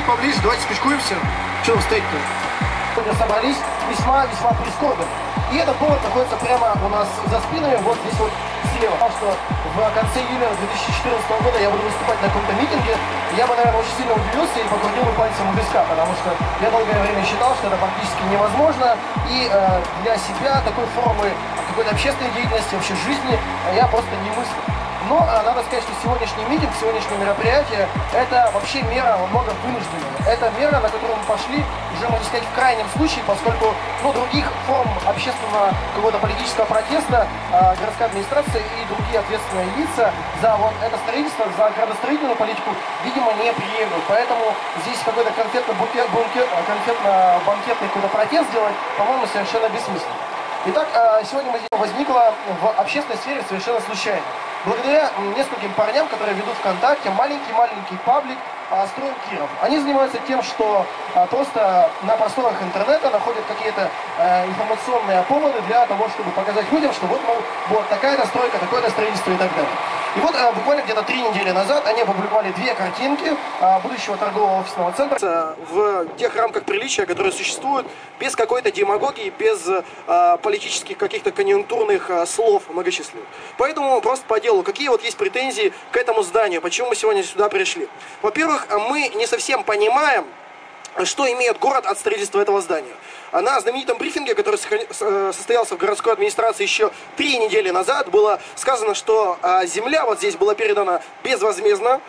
поближе, давайте спичкуемся. Что вы стоите-то? Сегодня собрались весьма прискорбно. И этот повод находится прямо у нас за спинами, вот здесь вот слева. Потому что в конце июля 2014 года я буду выступать на каком-то митинге. Я бы, наверное, очень сильно удивился и покрутил бы пальцем у виска, потому что я долгое время считал, что это практически невозможно. И для себя такой формы какой-то общественной деятельности, вообще жизни я просто не мыслю. Но надо сказать, что сегодняшний митинг, сегодняшнее мероприятие – это вообще мера много вынужденная. Это мера, на которую мы пошли уже, можно сказать, в крайнем случае, поскольку других форм общественного какого-то политического протеста городская администрация и другие ответственные лица за вот это строительство, за градостроительную политику, видимо, не приемлют. Поэтому здесь какой-то конфетно-банкетный какой-то протест делать, по-моему, совершенно бессмысленно. Итак, сегодня возникла в общественной сфере совершенно случайно. Благодаря нескольким парням, которые ведут ВКонтакте маленький паблик «Строим Киров». Они занимаются тем, что просто на просторах интернета находят какие-то информационные поводы для того, чтобы показать людям, что вот, мол, вот такая-то стройка, такое-то строительство и так далее. И вот буквально где-то 3 недели назад они опубликовали 2 картинки будущего торгового офисного центра в тех рамках приличия, которые существуют, без какой-то демагогии, без политических каких-то конъюнктурных слов многочисленных. Поэтому просто по делу, какие вот есть претензии к этому зданию, почему мы сегодня сюда пришли. Во-первых, мы не совсем понимаем, что имеет город от строительства этого здания. На знаменитом брифинге, который состоялся в городской администрации еще 3 недели назад, было сказано, что земля вот здесь была передана безвозмездно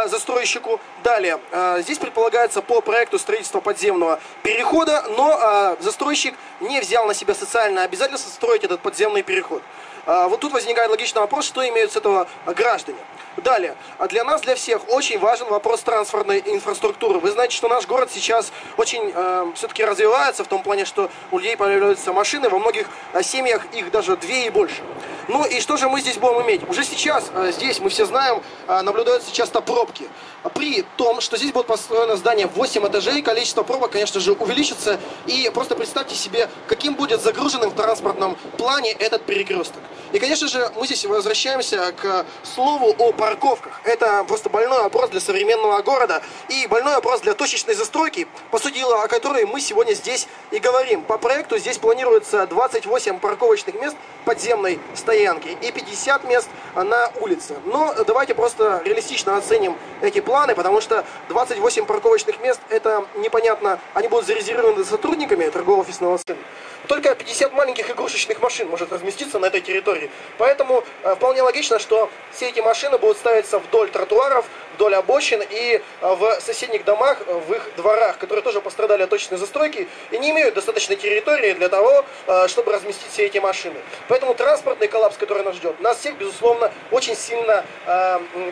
застройщику. Далее, здесь предполагается по проекту строительства подземного перехода, но застройщик не взял на себя социальное обязательство строить этот подземный переход. Вот тут возникает логичный вопрос, что имеют с этого граждане. Далее, для нас, для всех, очень важен вопрос транспортной инфраструктуры. Вы знаете, что наш город сейчас очень все-таки развивается в том плане, что у людей появляются машины, во многих семьях их даже 2 и больше. Ну и что же мы здесь будем иметь? Уже сейчас здесь, мы все знаем, наблюдаются часто пробки. При том, что здесь будет построено здание в 8 этажей, количество пробок, конечно же, увеличится. И просто представьте себе, каким будет загруженным в транспортном плане этот перекресток. И, конечно же, мы здесь возвращаемся к слову о парковках. Это просто больной вопрос для современного города и больной вопрос для точечной застройки, по сути дела, о которой мы сегодня здесь и говорим. По проекту здесь планируется 28 парковочных мест подземной стоянки и 50 мест на улице. Но давайте просто реалистично оценим эти планы, потому что 28 парковочных мест, это непонятно, они будут зарезервированы сотрудниками торгово-офисного центра. Только 50 маленьких игрушечных машин может разместиться на этой территории. Поэтому вполне логично, что все эти машины будут ставиться вдоль тротуаров, вдоль обочин и в соседних домах, в их дворах, которые тоже пострадали от точечной застройки и не имеют достаточной территории для того, чтобы разместить все эти машины. Поэтому транспортный коллапс, который нас ждет, нас всех, безусловно, очень сильно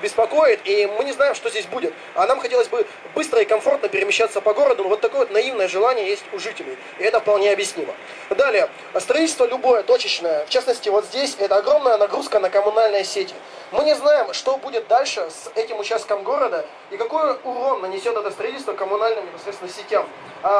беспокоит, и мы не знаем, что здесь будет. А нам хотелось бы быстро и комфортно перемещаться по городу, но вот такое вот наивное желание есть у жителей, и это вполне объяснимо. Далее, строительство любое, точечное, в частности вот здесь, это огромная нагрузка на коммунальные сети. Мы не знаем, что будет дальше с этим участком города и какой урон нанесет это строительство коммунальным непосредственно сетям.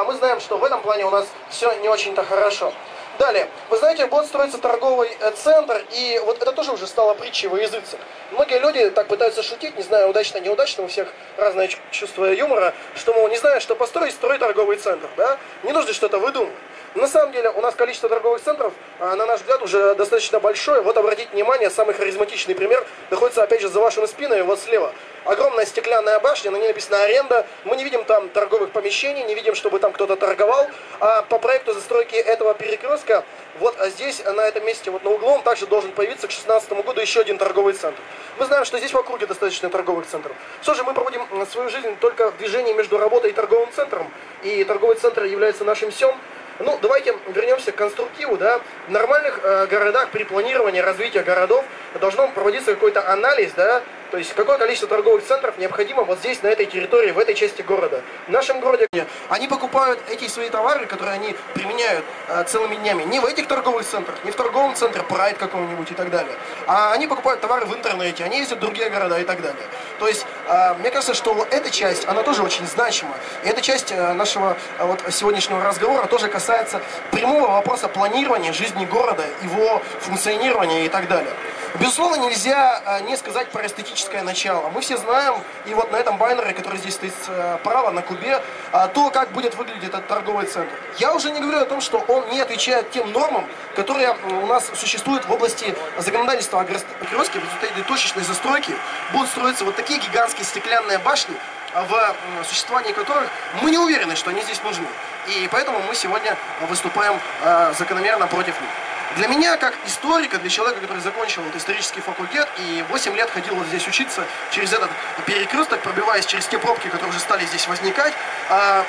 Мы знаем, что в этом плане у нас все не очень-то хорошо. Далее, вы знаете, будет строиться торговый центр, и вот это тоже уже стало притчей во языцах. Многие люди так пытаются шутить, не знаю, удачно, неудачно, у всех разное чувство юмора, что, мол, не знаю, что построить, строй торговый центр, да? Не нужно что-то выдумывать. На самом деле у нас количество торговых центров, на наш взгляд, уже достаточно большое. Вот обратите внимание, самый харизматичный пример находится опять же за вашими спинами, вот слева. Огромная стеклянная башня, на ней написано аренда. Мы не видим там торговых помещений, не видим, чтобы там кто-то торговал. А по проекту застройки этого перекрестка, вот здесь, на этом месте, вот на углом, также должен появиться к 2016 году еще один торговый центр. Мы знаем, что здесь в округе достаточно торговых центров. Что же, мы проводим свою жизнь только в движении между работой и торговым центром. И торговый центр является нашим всем. Ну, давайте вернемся к конструктиву, да. В нормальных городах при планировании развития городов должно проводиться какой-то анализ, да, то есть какое количество торговых центров необходимо вот здесь, на этой территории, в этой части города. В нашем городе они покупают эти свои товары, которые они применяют целыми днями, не в этих торговых центрах, не в торговом центре Pride каком-нибудь и так далее, а они покупают товары в интернете, они ездят в другие города и так далее. То есть, мне кажется, что вот эта часть, она тоже очень значима. И эта часть нашего вот сегодняшнего разговора тоже касается прямого вопроса планирования жизни города, его функционирования и так далее. Безусловно, нельзя не сказать про эстетическое начало. Мы все знаем, и вот на этом баннере, который здесь стоит справа, на кубе, то, как будет выглядеть этот торговый центр. Я уже не говорю о том, что он не отвечает тем нормам, которые у нас существуют в области законодательства о Кировске. В результате точечной застройки будут строиться вот такие гигантские стеклянные башни, в существовании которых мы не уверены, что они здесь нужны. И поэтому мы сегодня выступаем закономерно против них. Для меня, как историка, для человека, который закончил вот исторический факультет и 8 лет ходил вот здесь учиться через этот перекресток, пробиваясь через те пробки, которые уже стали здесь возникать,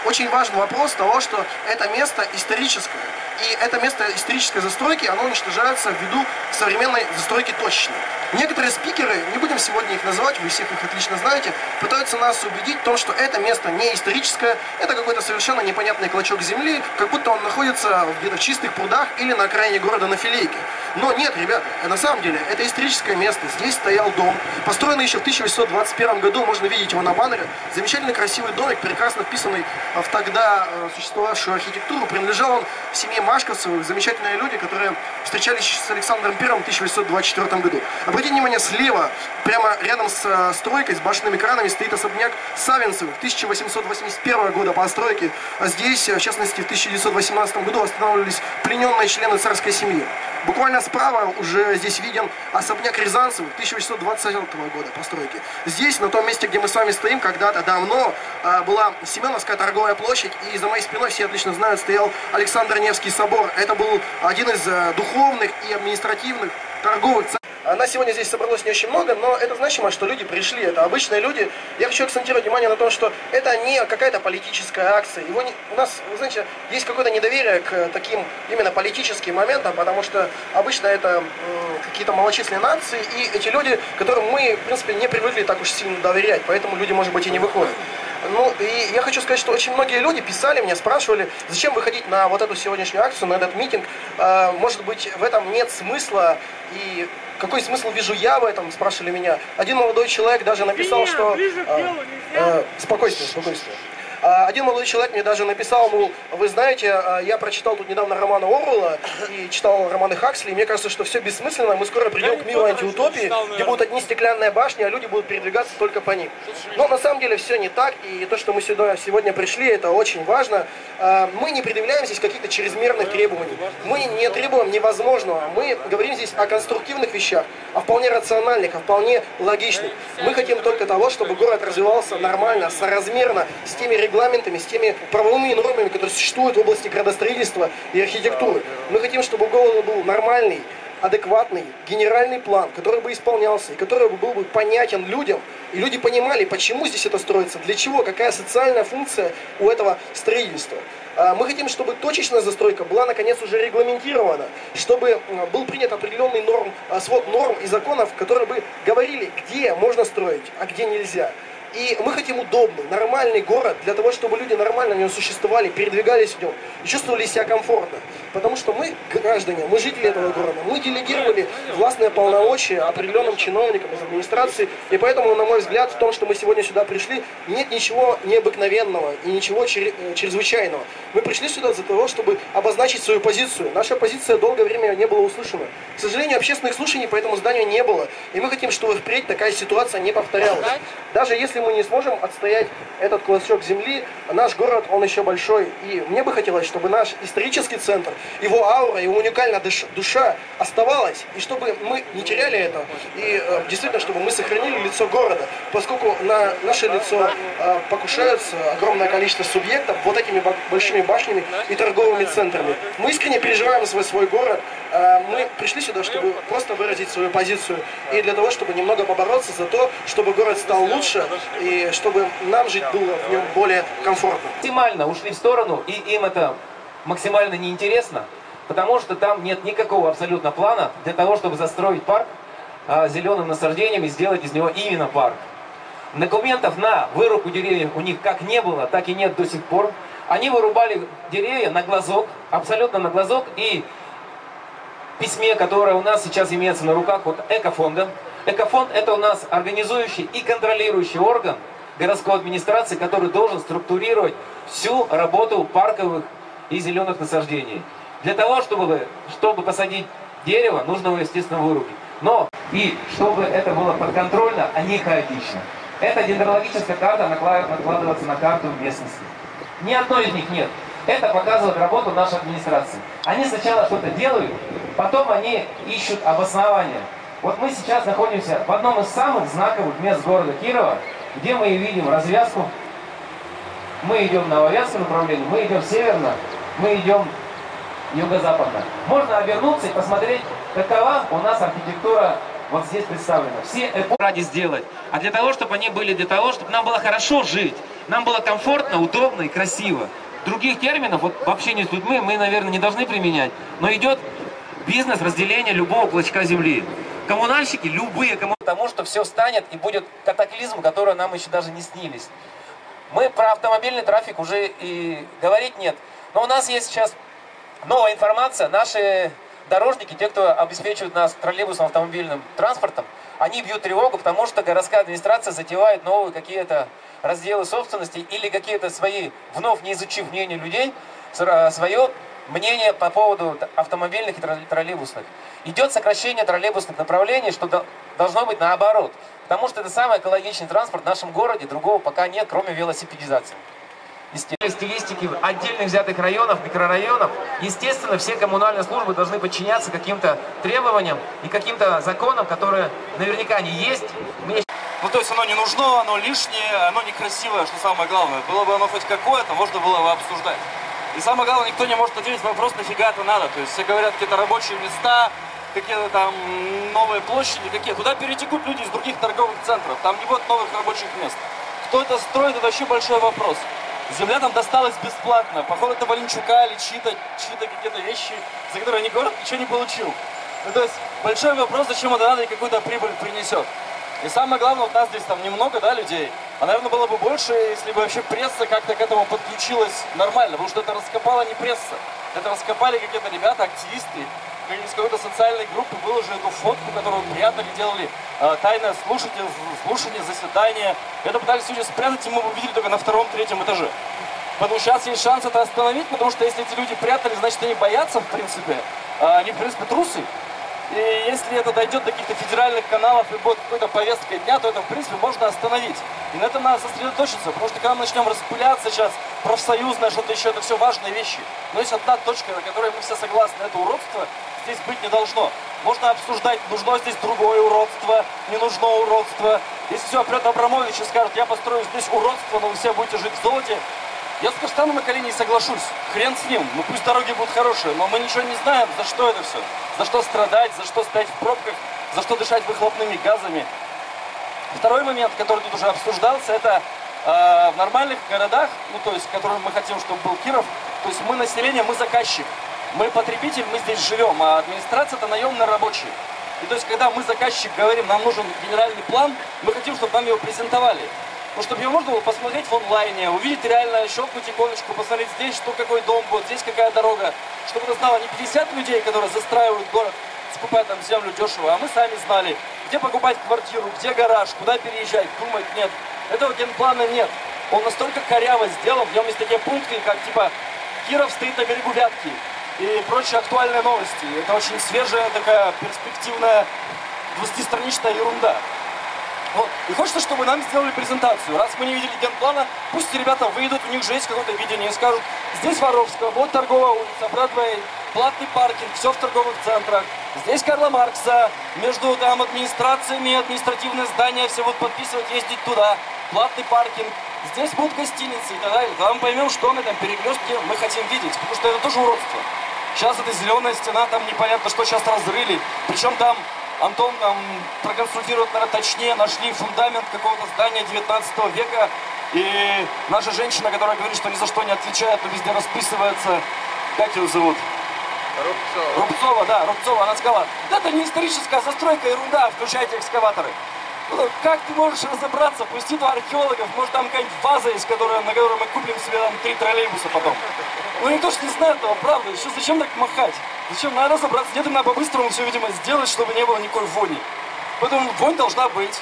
очень важен вопрос того, что это место историческое. И это место исторической застройки, оно уничтожается ввиду современной застройки точечной. Некоторые спикеры, не будем сегодня их называть, вы всех их отлично знаете, пытаются нас убедить в том, что это место не историческое, это какой-то совершенно непонятный клочок земли, как будто он находится где-то в чистых прудах или на окраине города на Филейке. Но нет, ребята, на самом деле это историческое место. Здесь стоял дом, построенный еще в 1821 году, можно видеть его на баннере. Замечательный красивый домик, прекрасно вписанный в тогда существовавшую архитектуру. Принадлежал он семье Машковцевых, замечательные люди, которые встречались с Александром I в 1824 году. Обратите внимание, слева, прямо рядом с стройкой, с башенными кранами, стоит особняк Савинцевых, 1881 года постройки. А здесь, в частности, в 1918 году восстанавливались плененные члены царской семьи. Буквально справа уже здесь виден особняк Рязанцевых 1820 года постройки. Здесь, на том месте, где мы с вами стоим, когда-то давно была Семеновская торговая площадь, и за моей спиной, все отлично знают, стоял Александр Невский собор. Это был один из духовных и административных торговых центров. Нас сегодня здесь собралось не очень много, но это значимо, что люди пришли, это обычные люди. Я хочу акцентировать внимание на том, что это не какая-то политическая акция. У нас, вы знаете, есть какое-то недоверие к таким именно политическим моментам, потому что обычно это какие-то малочисленные нации, и эти люди, которым мы, в принципе, не привыкли так уж сильно доверять, поэтому люди, может быть, и не выходят. Ну, и я хочу сказать, что очень многие люди писали мне, спрашивали, зачем выходить на вот эту сегодняшнюю акцию, на этот митинг. Может быть, в этом нет смысла, и какой смысл вижу я в этом, спрашивали меня. Один молодой человек даже написал, что... Спокойствие, спокойствие. Один молодой человек мне даже написал, мол, вы знаете, я прочитал тут недавно романы Оруэлла и читал романы Хаксли, и мне кажется, что все бессмысленно, мы скоро придем к миру антиутопии, где будут одни стеклянные башни, а люди будут передвигаться только по ним. Но на самом деле все не так, и то, что мы сюда сегодня пришли, это очень важно. Мы не предъявляем здесь каких-то чрезмерных требований, мы не требуем невозможного, мы говорим здесь о конструктивных вещах, о вполне рациональных, о вполне логичных. Мы хотим только того, чтобы город развивался нормально, соразмерно с теми регламентами, с теми правовыми нормами, которые существуют в области градостроительства и архитектуры. Мы хотим, чтобы у города был нормальный, адекватный генеральный план, который бы исполнялся и который был бы понятен людям, и люди понимали, почему здесь это строится, для чего, какая социальная функция у этого строительства. Мы хотим, чтобы точечная застройка была, наконец, уже регламентирована, чтобы был принят определенный свод норм и законов, которые бы говорили, где можно строить, а где нельзя. И мы хотим удобный, нормальный город для того, чтобы люди нормально в нем существовали, передвигались в нем и чувствовали себя комфортно. Потому что мы, граждане, мы жители этого города, мы делегировали властные полномочия определенным чиновникам из администрации. И поэтому, на мой взгляд, в том, что мы сегодня сюда пришли, нет ничего необыкновенного и ничего чрезвычайного. Мы пришли сюда для того, чтобы обозначить свою позицию. Наша позиция долгое время не была услышана. К сожалению, общественных слушаний по этому зданию не было. И мы хотим, чтобы впредь такая ситуация не повторялась. Даже если мы не сможем отстоять этот клочок земли, наш город, он еще большой. И мне бы хотелось, чтобы наш исторический центр, его аура, его уникальная душа оставалась. И чтобы мы не теряли это. И действительно, чтобы мы сохранили лицо города. Поскольку на наше лицо покушаются огромное количество субъектов вот этими большими башнями и торговыми центрами. Мы искренне переживаем за свой город. Мы пришли сюда, чтобы просто выразить свою позицию. И для того, чтобы немного побороться за то, чтобы город стал лучше. И чтобы нам жить было в нем более комфортно. Максимально ушли в сторону, и им это максимально неинтересно, потому что там нет никакого абсолютно плана для того, чтобы застроить парк зеленым насаждением и сделать из него именно парк. Документов на вырубку деревьев у них как не было, так и нет до сих пор. Они вырубали деревья на глазок, абсолютно на глазок, и в письме, которое у нас сейчас имеется на руках от Экофонда. Экофонд — это у нас организующий и контролирующий орган городской администрации, который должен структурировать всю работу парковых и зеленых насаждений. Для того, чтобы посадить дерево, нужно его, естественно, вырубить. Но и чтобы это было подконтрольно, а не хаотично. Эта дендрологическая карта накладывается на карту местности. Ни одной из них нет. Это показывает работу нашей администрации. Они сначала что-то делают, потом они ищут обоснование. Вот мы сейчас находимся в одном из самых знаковых мест города Кирова, где мы видим развязку. Мы идем в Нововятском направлении, мы идем северно, мы идем юго-западно. Можно обернуться и посмотреть, какова у нас архитектура вот здесь представлена. Все эпохи ради сделать, а для того, чтобы они были, для того, чтобы нам было хорошо жить, нам было комфортно, удобно и красиво. Других терминов вот в общении с людьми мы, наверное, не должны применять, но идет бизнес разделения любого клочка земли. Коммунальщики, любые, потому что все встанет и будет катаклизм, который нам еще даже не снились. Мы про автомобильный трафик уже и говорить нет, но у нас есть сейчас новая информация. Наши дорожники, те, кто обеспечивает нас троллейбусным автомобильным транспортом, они бьют тревогу, потому что городская администрация затевает новые какие-то разделы собственности или какие-то свои, вновь не изучив мнение людей, свое мнение по поводу автомобильных и троллейбусных. Идет сокращение троллейбусных направлений, что должно быть наоборот. Потому что это самый экологичный транспорт в нашем городе, другого пока нет, кроме велосипедизации. Стилистики отдельных взятых районов, микрорайонов, естественно, все коммунальные службы должны подчиняться каким-то требованиям и каким-то законам, которые наверняка не есть. Ну, то есть оно не нужно, оно лишнее, оно некрасивое, что самое главное. Было бы оно хоть какое-то, можно было бы обсуждать. И самое главное, никто не может ответить на вопрос, нафига это надо. То есть все говорят, какие-то рабочие места, какие-то там новые площади, какие. Куда перетекут люди из других торговых центров? Там не будет новых рабочих мест. Кто это строит, это вообще большой вопрос. Земля там досталась бесплатно. Походу это Валенчука или чьи-то какие-то вещи, за которые они город ничего не получил. Ну, то есть большой вопрос, зачем это надо и какую-то прибыль принесет. И самое главное, вот нас здесь там немного, да, людей. А, наверное, было бы больше, если бы вообще пресса как-то к этому подключилась нормально. Потому что это раскопала не пресса. Это раскопали какие-то ребята, активисты, из какой-то социальной группы, выложили эту фотку, которую прятали, делали тайное слушание, заседание. Это пытались люди спрятать, и мы увидели только на 2-3 этаже. Поэтому сейчас есть шанс это остановить, потому что если эти люди прятали, значит они боятся, в принципе. Они, в принципе, трусы. И если это дойдет до каких-то федеральных каналов и будет какой-то повесткой дня, то это, в принципе, можно остановить. И на этом надо сосредоточиться, потому что когда мы начнем распыляться сейчас, профсоюзное, что-то еще, это все важные вещи. Но есть одна точка, на которой мы все согласны, это уродство здесь быть не должно. Можно обсуждать, нужно здесь другое уродство, не нужно уродство. Если все опрет Абрамович и скажет, я построю здесь уродство, но вы все будете жить в золоте, я скажу, стану на колени и соглашусь. Хрен с ним. Ну пусть дороги будут хорошие, но мы ничего не знаем, за что это все. За что страдать, за что стоять в пробках, за что дышать выхлопными газами. Второй момент, который тут уже обсуждался, это в нормальных городах, ну то есть, в которых мы хотим, чтобы был Киров, то есть мы население, мы заказчик. Мы потребитель, мы здесь живем, а администрация это наемные рабочие. И то есть, когда мы заказчик говорим, нам нужен генеральный план, мы хотим, чтобы нам его презентовали. Ну, чтобы его можно было посмотреть в онлайне, увидеть реально, щелкнуть иконочку, посмотреть здесь, что какой дом будет, здесь какая дорога. Чтобы это знало не 50 людей, которые застраивают город, скупают там землю дешево, а мы сами знали, где покупать квартиру, где гараж, куда переезжать, думать нет. Этого генплана нет. Он настолько коряво сделан, в нем есть такие пункты, как типа Киров стоит на берегу Вятки и прочие актуальные новости. Это очень свежая, такая перспективная 20-страничная ерунда. Вот. И хочется, чтобы нам сделали презентацию. Раз мы не видели генплана, пусть ребята выйдут, у них же есть какое-то видение, и скажут, здесь Воровского, вот торговая улица, Бродвей, платный паркинг, все в торговых центрах. Здесь Карла Маркса, между там администрациями, административные здания, все будут подписывать, ездить туда, платный паркинг. Здесь будут гостиницы и так далее. Тогда мы поймем, что на этом перекрестке мы хотим видеть, потому что это тоже уродство. Сейчас эта зеленая стена, там непонятно, что сейчас разрыли, причем там Антон там проконсультирует, наверное, точнее, нашли фундамент какого-то здания 19 века. И наша женщина, которая говорит, что ни за что не отвечает, но везде расписывается. Как ее зовут? Рубцова. Рубцова, да, Рубцова. Она сказала, да это не историческая застройка, ерунда, включайте экскаваторы. Ну, как ты можешь разобраться? Пусти туда археологов, может там какая-нибудь база есть, на которой мы купим себе там 3 троллейбуса потом. Ну никто ж не знает этого, правда. Еще зачем так махать? Зачем? Надо разобраться. Где-то надо по-быстрому все, видимо, сделать, чтобы не было никакой вони. Поэтому вонь должна быть.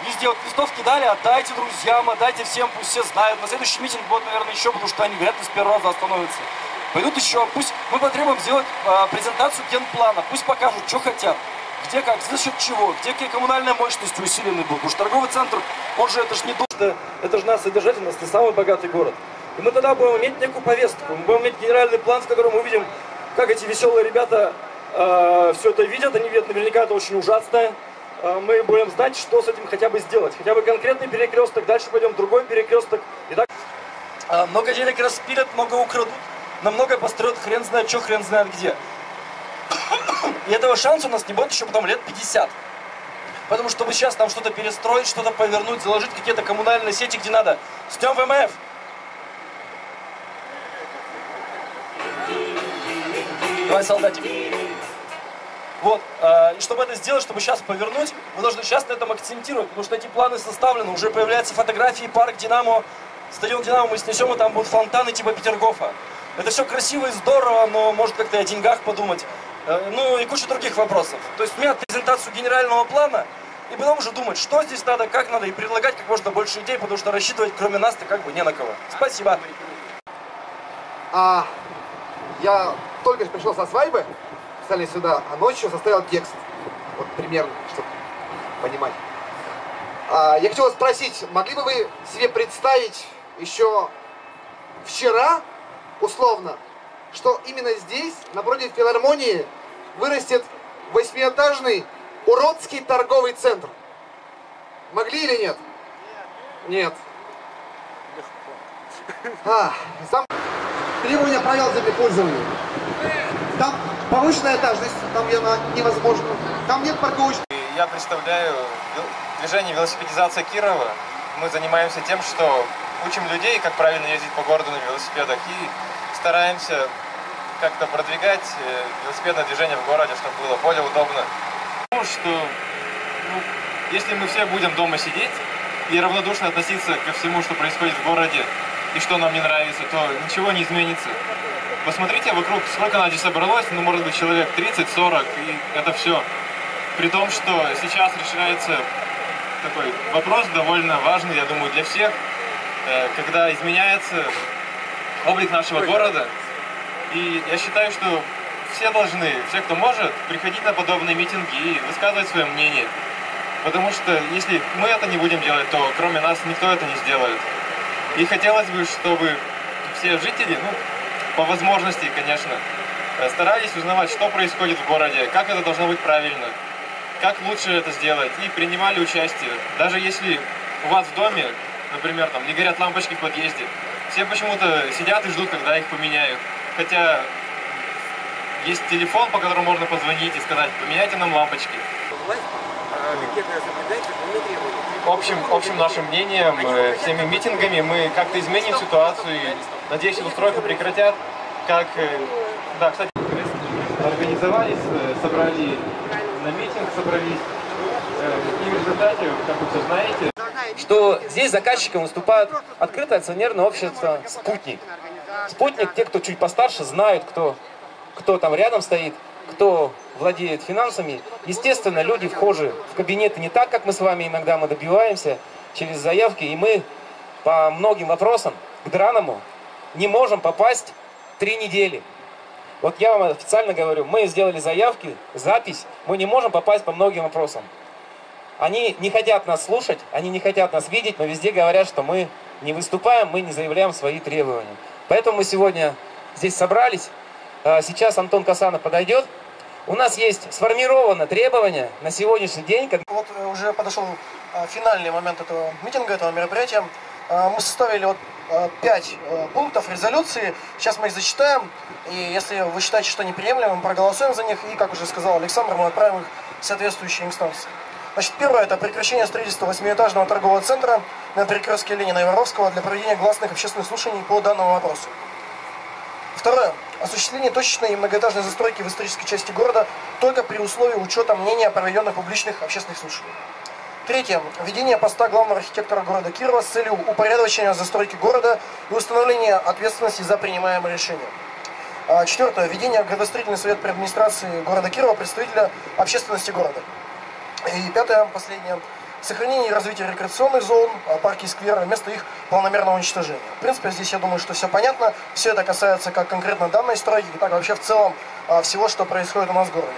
Везде вот листовки дали, отдайте друзьям, отдайте всем, пусть все знают. На следующий митинг будет, наверное, еще, потому что они вряд ли с первого раза остановятся. Пойдут еще. Пусть мы потребуем сделать презентацию генплана. Пусть покажут, что хотят. где как, за счет чего, где какие коммунальные мощности усилены будут. Потому что торговый центр, он же, это же не то, это же наша содержательность, это самый богатый город. И мы тогда будем иметь некую повестку, мы будем иметь генеральный план, в котором мы увидим, как эти веселые ребята все это видят, они видят, наверняка это очень ужасно. Мы будем знать, что с этим хотя бы сделать. Хотя бы конкретный перекресток, дальше пойдем в другой перекресток. И так много денег распилят, много украдут, на много построят хрен знает что, хрен знает где. И этого шанса у нас не будет еще потом лет 50. Потому что чтобы сейчас там что-то перестроить, что-то повернуть, заложить какие-то коммунальные сети, где надо. С днем ВМФ! Давай, солдатик. Вот, и чтобы это сделать, чтобы сейчас повернуть, мы должны сейчас на этом акцентировать, потому что эти планы составлены, уже появляются фотографии, парк Динамо, стадион Динамо мы снесем, и там будут фонтаны типа Петергофа. Это все красиво и здорово, но может как-то о деньгах подумать, ну и куча других вопросов. То есть мне презентацию генерального плана, и потом уже думать, что здесь надо, как надо, и предлагать как можно больше идей, потому что рассчитывать кроме нас-то как бы не на кого. Спасибо. Я только что пришел со свадьбы, специально сюда, а ночью составил текст. Вот примерно, чтобы понимать. Я хотел вас спросить, могли бы вы себе представить еще вчера, условно, что именно здесь, напротив филармонии, вырастет 8-этажный уродский торговый центр? Могли или нет? Нет. Требования правил землепользования. Там повышенная этажность, там невозможно. Там нет парковочных. Я представляю движение велосипедизация Кирова. Мы занимаемся тем, что учим людей, как правильно ездить по городу на велосипедах, и стараемся как-то продвигать велосипедное движение в городе, чтобы было более удобно. Потому что если мы все будем дома сидеть и равнодушно относиться ко всему, что происходит в городе, и что нам не нравится, то ничего не изменится. Посмотрите вокруг, сколько нас здесь собралось, ну, может быть, человек 30-40, и это все. При том, что сейчас решается такой вопрос довольно важный, я думаю, для всех, когда изменяется облик нашего города. И я считаю, что все должны, все, кто может, приходить на подобные митинги и высказывать свое мнение. Потому что если мы это не будем делать, то кроме нас никто это не сделает. И хотелось бы, чтобы все жители, по возможности, конечно, старались узнавать, что происходит в городе, как это должно быть правильно, как лучше это сделать, и принимали участие. Даже если у вас в доме, например, там не горят лампочки в подъезде, все почему-то сидят и ждут, когда их поменяют. Хотя есть телефон, по которому можно позвонить и сказать: поменяйте нам лампочки. Общим нашим мнением, всеми митингами мы как-то изменим ситуацию и, надеюсь, эту стройку прекратят. Как, да, кстати, организовались, собрали на митинг, собрались, и в результате, как вы все знаете, что здесь заказчиком выступает открытое акционерное общество «Спутник». «Спутник», те, кто чуть постарше, знают, кто там рядом стоит, кто владеет финансами. Естественно, люди вхожи в кабинеты не так, как мы с вами иногда мы добиваемся через заявки, и мы по многим вопросам к Драному не можем попасть 3 недели. Вот я вам официально говорю, мы сделали заявки, запись, мы не можем попасть по многим вопросам. Они не хотят нас слушать, они не хотят нас видеть, но везде говорят, что мы не выступаем, мы не заявляем свои требования. Поэтому мы сегодня здесь собрались. Сейчас Антон Касанов подойдет. У нас есть сформировано требование на сегодняшний день. Вот уже подошел финальный момент этого митинга, этого мероприятия. Мы составили 5 пунктов резолюции. Сейчас мы их зачитаем. И если вы считаете, что неприемлемо, мы проголосуем за них. И, как уже сказал Александр, мы отправим их в соответствующие инстанции. Значит, первое – это прекращение строительства 8-этажного торгового центра на перекрестке Ленина и Воровского для проведения гласных общественных слушаний по данному вопросу. Второе – осуществление точечной и многоэтажной застройки в исторической части города только при условии учета мнения о проведенных публичных общественных слушаниях. Третье – введение поста главного архитектора города Кирова с целью упорядочения застройки города и установления ответственности за принимаемые решения. Четвертое – введение в градостроительный совет при администрации города Кирова представителя общественности города. И пятое, последнее, сохранение и развитие рекреационных зон, парки и скверы, вместо их планомерного уничтожения. В принципе, здесь я думаю, что все понятно. Все это касается как конкретно данной стройки, так и вообще в целом всего, что происходит у нас в городе.